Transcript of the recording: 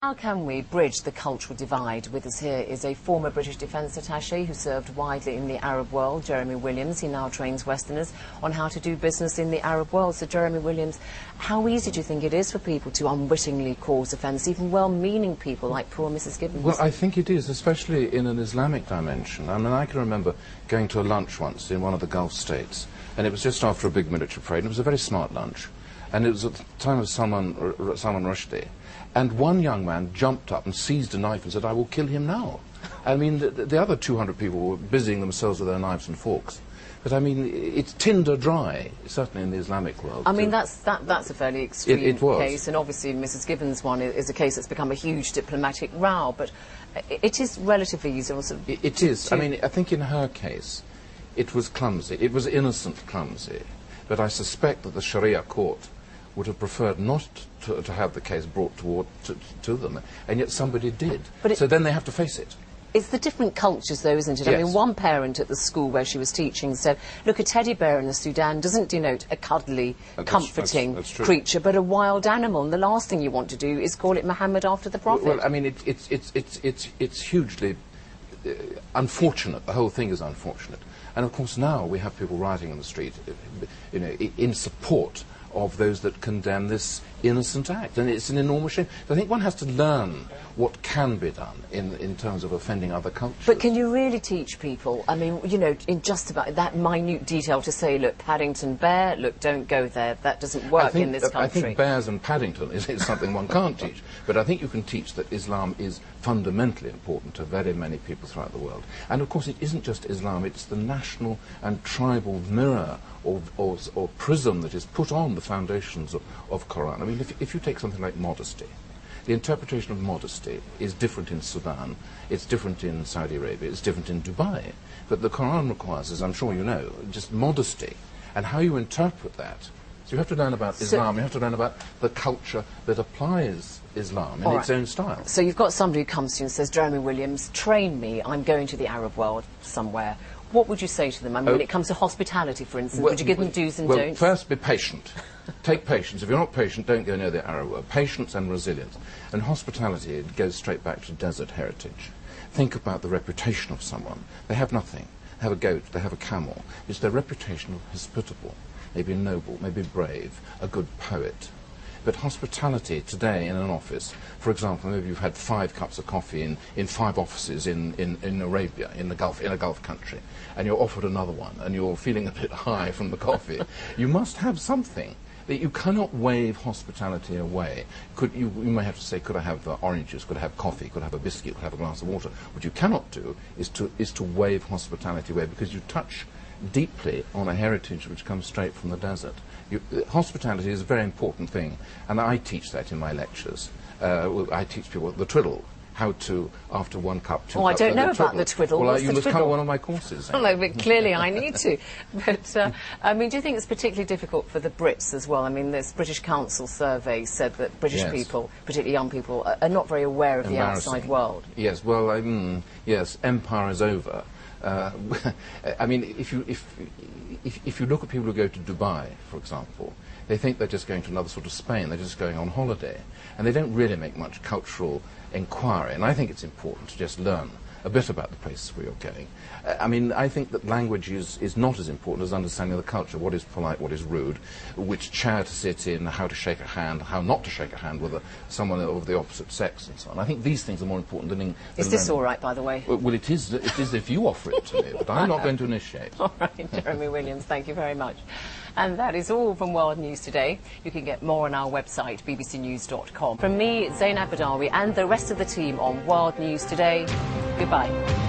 How can we bridge the cultural divide? With us here is a former British Defence Attaché who served widely in the Arab world, Jeremy Williams. He now trains Westerners on how to do business in the Arab world. So, Jeremy Williams, how easy do you think it is for people to unwittingly cause offence, even well-meaning people like poor Mrs Gibbons? Well, I think it is, especially in an Islamic dimension. I mean, I can remember going to a lunch once in one of the Gulf states, and it was just after a big military parade, and it was a very smart lunch. And it was at the time of Salman Rushdie. And one young man jumped up and seized a knife and said, "I will kill him now." I mean, the other 200 people were busying themselves with their knives and forks. But I mean, it's tinder dry, certainly in the Islamic world. I mean, that's a fairly extreme case, and obviously Mrs Gibbons' one is a case that's become a huge diplomatic row, but it is relatively easy also. It is. I mean, I think in her case, it was clumsy. It was innocent clumsy. But I suspect that the Sharia court would have preferred not to have the case brought to them, and yet somebody did. So then they have to face it. It's the different cultures, though, isn't it? Yes. I mean, one parent at the school where she was teaching said, look, a teddy bear in the Sudan doesn't denote a cuddly, comforting creature, but a wild animal, and the last thing you want to do is call it Muhammad after the Prophet. Well, I mean, it's hugely unfortunate. The whole thing is unfortunate. And, of course, now we have people rioting in the street, you know, in support of those that condemn this innocent act, and it's an enormous shame. So I think one has to learn what can be done in terms of offending other cultures. But can you really teach people, I mean, you know, in just about that minute detail to say, look, Paddington Bear, look, don't go there, that doesn't work in this country? I think bears and Paddington is something one can't teach, but I think you can teach that Islam is fundamentally important to very many people throughout the world. And of course it isn't just Islam, it's the national and tribal mirror or prism that is put on the foundations of Quran. I mean, if you take something like modesty, the interpretation of modesty is different in Sudan, it's different in Saudi Arabia, it's different in Dubai. But the Quran requires, as I'm sure you know, just modesty, and how you interpret that. So you have to learn about Islam, you have to learn about the culture that applies Islam in its own style. So you've got somebody who comes to you and says, Jeremy Williams, train me, I'm going to the Arab world somewhere. What would you say to them? I mean, when it comes to hospitality, for instance, would you give them do's and don'ts? Well, first, be patient. Take patience. If you're not patient, don't go near the Arab world. Patience and resilience. And hospitality, it goes straight back to desert heritage. Think about the reputation of someone. They have nothing. They have a goat, they have a camel. It's their reputation of hospitable, maybe noble, maybe brave, a good poet. But hospitality today in an office, for example, maybe you've had 5 cups of coffee in 5 offices in Arabia, in a Gulf country, and you're offered another one, and you're feeling a bit high from the coffee. You must have something. That you cannot wave hospitality away. You may have to say, could I have oranges, could I have coffee, could I have a biscuit, could I have a glass of water. What you cannot do is to wave hospitality away, because you touch deeply on a heritage which comes straight from the desert. Hospitality is a very important thing, and I teach that in my lectures. I teach people the twiddle, how to, after 1 cup, 2 cups. Oh, I don't know about the twiddle. Well, What's you the must twiddle? come to one of my courses. Well, no, but clearly I need to. But, I mean, do you think it's particularly difficult for the Brits as well? I mean, this British Council survey said that British people, particularly young people, are not very aware of the outside world. Yes, well, yes, empire is over. I mean, if you look at people who go to Dubai, for example, they think they're just going to another sort of Spain, they're just going on holiday, and they don't really make much cultural inquiry. And I think it's important to just learn a bit about the places where you're going. I mean, I think that language is not as important as understanding the culture, what is polite, what is rude, which chair to sit in, how to shake a hand, how not to shake a hand with someone of the opposite sex, and so on. I think these things are more important than Is this all right, by the way? Well, it is if you offer it to me, but I'm not going to initiate. All right, Jeremy Williams, thank you very much. And that is all from World News Today. You can get more on our website, bbcnews.com. From me, Zainab Badawi, and the rest of the team on World News Today, goodbye.